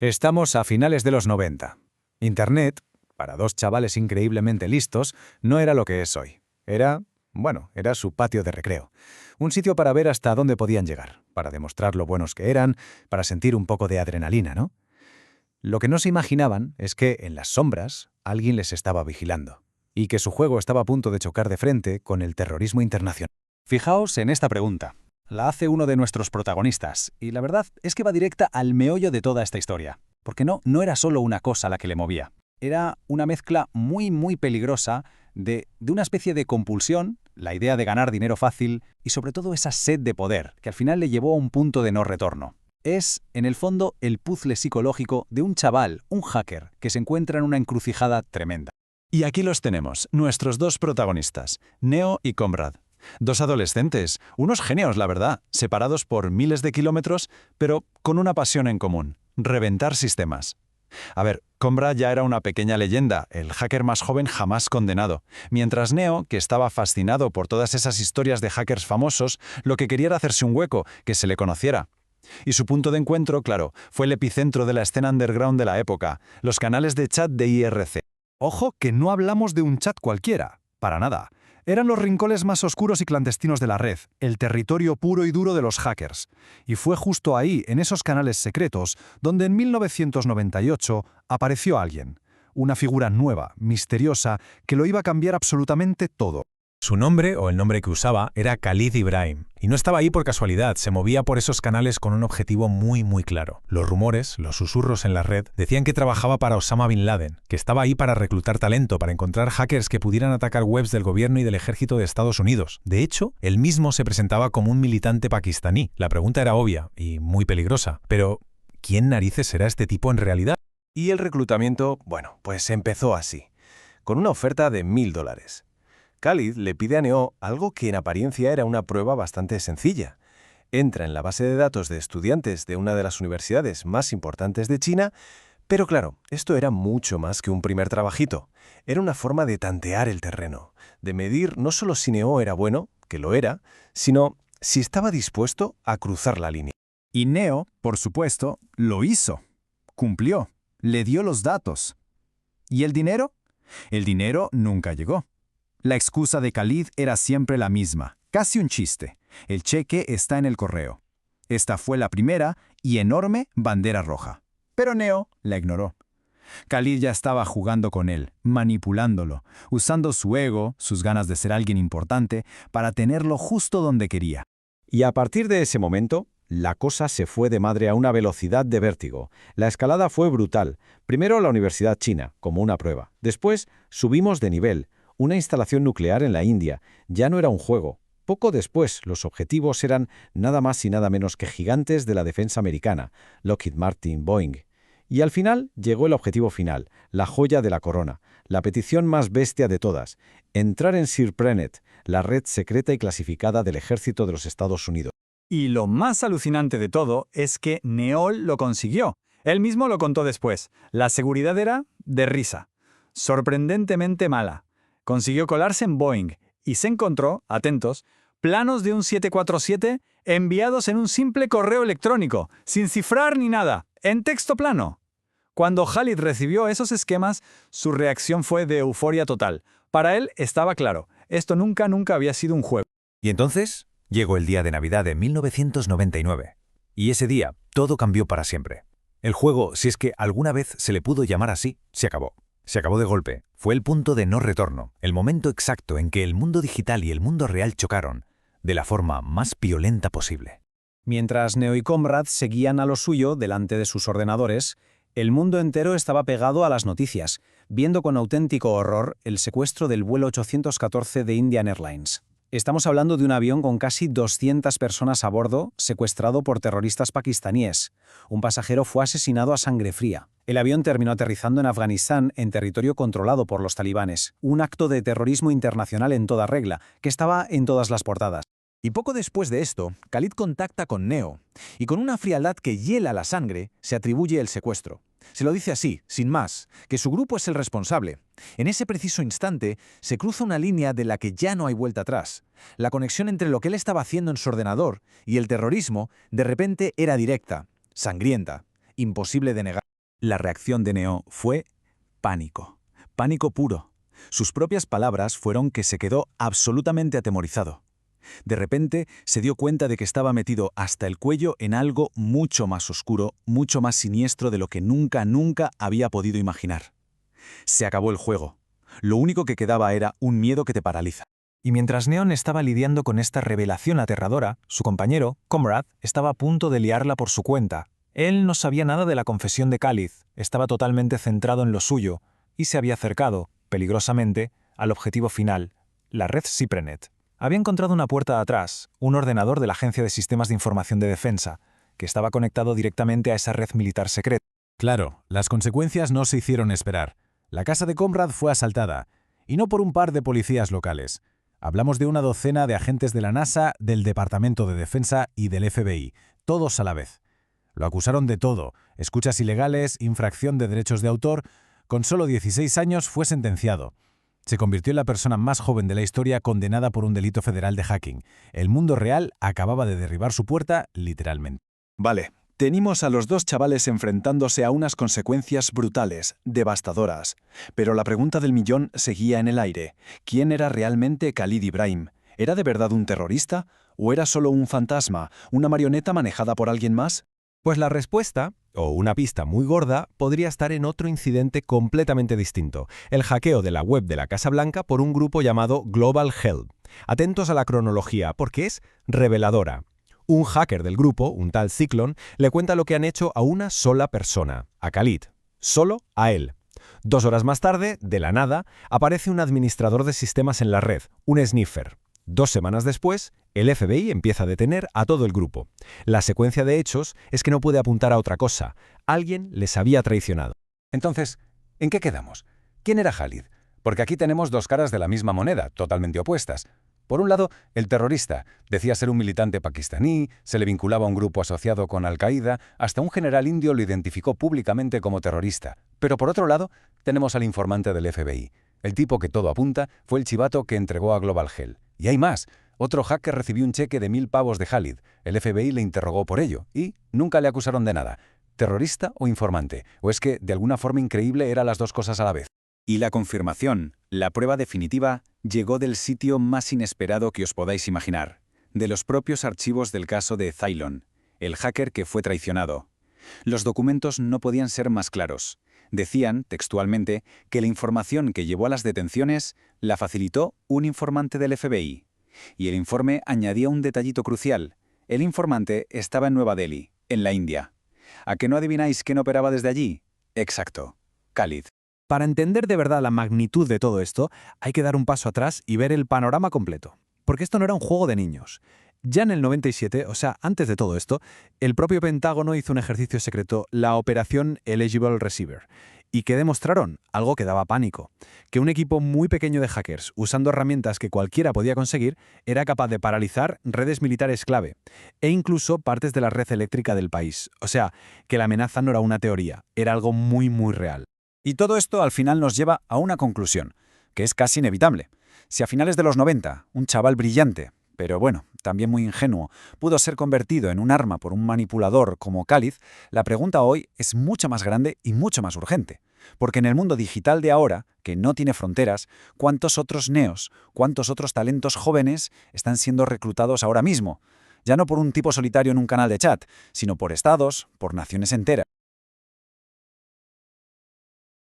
Estamos a finales de los 90. Internet, para dos chavales increíblemente listos, no era lo que es hoy. Era su patio de recreo. Un sitio para ver hasta dónde podían llegar, para demostrar lo buenos que eran, para sentir un poco de adrenalina, ¿no? Lo que no se imaginaban es que, en las sombras, alguien les estaba vigilando, y que su juego estaba a punto de chocar de frente con el terrorismo internacional. Fijaos en esta pregunta. La hace uno de nuestros protagonistas, y la verdad es que va directa al meollo de toda esta historia. Porque no era solo una cosa la que le movía. Era una mezcla muy peligrosa de una especie de compulsión, la idea de ganar dinero fácil y sobre todo esa sed de poder, que al final le llevó a un punto de no retorno. Es, en el fondo, el puzzle psicológico de un chaval, un hacker, que se encuentra en una encrucijada tremenda. Y aquí los tenemos, nuestros dos protagonistas, Neo y Comrade. Dos adolescentes, unos genios, la verdad, separados por miles de kilómetros, pero con una pasión en común: reventar sistemas. A ver, Comrade ya era una pequeña leyenda, el hacker más joven jamás condenado, mientras Neo, que estaba fascinado por todas esas historias de hackers famosos, lo que quería era hacerse un hueco, que se le conociera. Y su punto de encuentro, claro, fue el epicentro de la escena underground de la época, los canales de chat de IRC. Ojo que no hablamos de un chat cualquiera, para nada. Eran los rincones más oscuros y clandestinos de la red, el territorio puro y duro de los hackers. Y fue justo ahí, en esos canales secretos, donde en 1998 apareció alguien. Una figura nueva, misteriosa, que lo iba a cambiar absolutamente todo. Su nombre, o el nombre que usaba, era Khalid Ibrahim. Y no estaba ahí por casualidad, se movía por esos canales con un objetivo muy claro. Los rumores, los susurros en la red, decían que trabajaba para Osama Bin Laden, que estaba ahí para reclutar talento, para encontrar hackers que pudieran atacar webs del gobierno y del ejército de Estados Unidos. De hecho, él mismo se presentaba como un militante pakistaní. La pregunta era obvia y muy peligrosa. Pero, ¿quién narices será este tipo en realidad? Y el reclutamiento, pues empezó así, con una oferta de $1000. Khalid le pide a Neo algo que en apariencia era una prueba bastante sencilla. Entra en la base de datos de estudiantes de una de las universidades más importantes de China, pero claro, esto era mucho más que un primer trabajito. Era una forma de tantear el terreno, de medir no solo si Neo era bueno, que lo era, sino si estaba dispuesto a cruzar la línea. Y Neo, por supuesto, lo hizo. Cumplió. Le dio los datos. ¿Y el dinero? El dinero nunca llegó. La excusa de Khalid era siempre la misma, casi un chiste. El cheque está en el correo. Esta fue la primera y enorme bandera roja. Pero Neo la ignoró. Khalid ya estaba jugando con él, manipulándolo, usando su ego, sus ganas de ser alguien importante, para tenerlo justo donde quería. Y a partir de ese momento, la cosa se fue de madre a una velocidad de vértigo. La escalada fue brutal. Primero la Universidad China, como una prueba. Después subimos de nivel. Una instalación nuclear en la India. Ya no era un juego. Poco después, los objetivos eran nada más y nada menos que gigantes de la defensa americana, Lockheed Martin, Boeing. Y al final llegó el objetivo final, la joya de la corona, la petición más bestia de todas: entrar en SIRPRENET, la red secreta y clasificada del ejército de los Estados Unidos. Y lo más alucinante de todo es que Neo lo consiguió. Él mismo lo contó después. La seguridad era de risa. Sorprendentemente mala. Consiguió colarse en Boeing y se encontró, atentos, planos de un 747 enviados en un simple correo electrónico, sin cifrar ni nada, en texto plano. Cuando Khalid recibió esos esquemas, su reacción fue de euforia total. Para él estaba claro, esto nunca había sido un juego. Y entonces llegó el día de Navidad de 1999. Y ese día todo cambió para siempre. El juego, si es que alguna vez se le pudo llamar así, se acabó. Se acabó de golpe. Fue el punto de no retorno, el momento exacto en que el mundo digital y el mundo real chocaron, de la forma más violenta posible. Mientras Neo y Comrade seguían a lo suyo delante de sus ordenadores, el mundo entero estaba pegado a las noticias, viendo con auténtico horror el secuestro del vuelo 814 de Indian Airlines. Estamos hablando de un avión con casi 200 personas a bordo, secuestrado por terroristas pakistaníes. Un pasajero fue asesinado a sangre fría. El avión terminó aterrizando en Afganistán, en territorio controlado por los talibanes. Un acto de terrorismo internacional en toda regla, que estaba en todas las portadas. Y poco después de esto, Khalid contacta con Neo, y con una frialdad que hiela la sangre, se atribuye el secuestro. Se lo dice así, sin más, que su grupo es el responsable. En ese preciso instante, se cruza una línea de la que ya no hay vuelta atrás. La conexión entre lo que él estaba haciendo en su ordenador y el terrorismo, de repente, era directa, sangrienta, imposible de negar. La reacción de Neo fue pánico. Pánico puro. Sus propias palabras fueron que se quedó absolutamente atemorizado. De repente se dio cuenta de que estaba metido hasta el cuello en algo mucho más oscuro, mucho más siniestro de lo que nunca había podido imaginar. Se acabó el juego. Lo único que quedaba era un miedo que te paraliza. Y mientras Neon estaba lidiando con esta revelación aterradora, su compañero, Comrade, estaba a punto de liarla por su cuenta. Él no sabía nada de la confesión de Khalid, estaba totalmente centrado en lo suyo y se había acercado, peligrosamente, al objetivo final, la red Cyprenet. Había encontrado una puerta atrás, un ordenador de la Agencia de Sistemas de Información de Defensa, que estaba conectado directamente a esa red militar secreta. Claro, las consecuencias no se hicieron esperar. La casa de Comrade fue asaltada, y no por un par de policías locales. Hablamos de una docena de agentes de la NASA, del Departamento de Defensa y del FBI, todos a la vez. Lo acusaron de todo: escuchas ilegales, infracción de derechos de autor. Con solo 16 años fue sentenciado. Se convirtió en la persona más joven de la historia condenada por un delito federal de hacking. El mundo real acababa de derribar su puerta, literalmente. Vale, tenemos a los dos chavales enfrentándose a unas consecuencias brutales, devastadoras. Pero la pregunta del millón seguía en el aire. ¿Quién era realmente Khalid Ibrahim? ¿Era de verdad un terrorista? ¿O era solo un fantasma, una marioneta manejada por alguien más? Pues la respuesta, o una pista muy gorda, podría estar en otro incidente completamente distinto, el hackeo de la web de la Casa Blanca por un grupo llamado Global Hell. Atentos a la cronología, porque es reveladora. Un hacker del grupo, un tal Cyclone, le cuenta lo que han hecho a una sola persona, a Khalid. Solo a él. 2 horas más tarde, de la nada, aparece un administrador de sistemas en la red, un sniffer. 2 semanas después, el FBI empieza a detener a todo el grupo. La secuencia de hechos es que no puede apuntar a otra cosa. Alguien les había traicionado. Entonces, ¿en qué quedamos? ¿Quién era Khalid? Porque aquí tenemos dos caras de la misma moneda, totalmente opuestas. Por un lado, el terrorista. Decía ser un militante pakistaní, se le vinculaba a un grupo asociado con Al-Qaeda, hasta un general indio lo identificó públicamente como terrorista. Pero por otro lado, tenemos al informante del FBI. El tipo que todo apunta fue el chivato que entregó a Global Hell. Y hay más. Otro hacker recibió un cheque de 1.000 pavos de Khalid. El FBI le interrogó por ello y nunca le acusaron de nada. ¿Terrorista o informante? ¿O es que, de alguna forma increíble, eran las dos cosas a la vez? Y la confirmación, la prueba definitiva, llegó del sitio más inesperado que os podáis imaginar. De los propios archivos del caso de Cylon, el hacker que fue traicionado. Los documentos no podían ser más claros. Decían, textualmente, que la información que llevó a las detenciones la facilitó un informante del FBI. Y el informe añadía un detallito crucial. El informante estaba en Nueva Delhi, en la India. ¿A que no adivináis quién operaba desde allí? Exacto, Khalid. Para entender de verdad la magnitud de todo esto, hay que dar un paso atrás y ver el panorama completo. Porque esto no era un juego de niños. Ya en el 97, o sea, antes de todo esto, el propio Pentágono hizo un ejercicio secreto, la Operación Eligible Receiver. ¿Y qué demostraron? Algo que daba pánico. Que un equipo muy pequeño de hackers, usando herramientas que cualquiera podía conseguir, era capaz de paralizar redes militares clave, e incluso partes de la red eléctrica del país. O sea, que la amenaza no era una teoría, era algo muy real. Y todo esto al final nos lleva a una conclusión, que es casi inevitable. Si a finales de los 90, un chaval brillante, pero bueno, también muy ingenuo, pudo ser convertido en un arma por un manipulador como Khalid, la pregunta hoy es mucho más grande y mucho más urgente. Porque en el mundo digital de ahora, que no tiene fronteras, ¿cuántos otros neos, cuántos otros talentos jóvenes están siendo reclutados ahora mismo? Ya no por un tipo solitario en un canal de chat, sino por estados, por naciones enteras.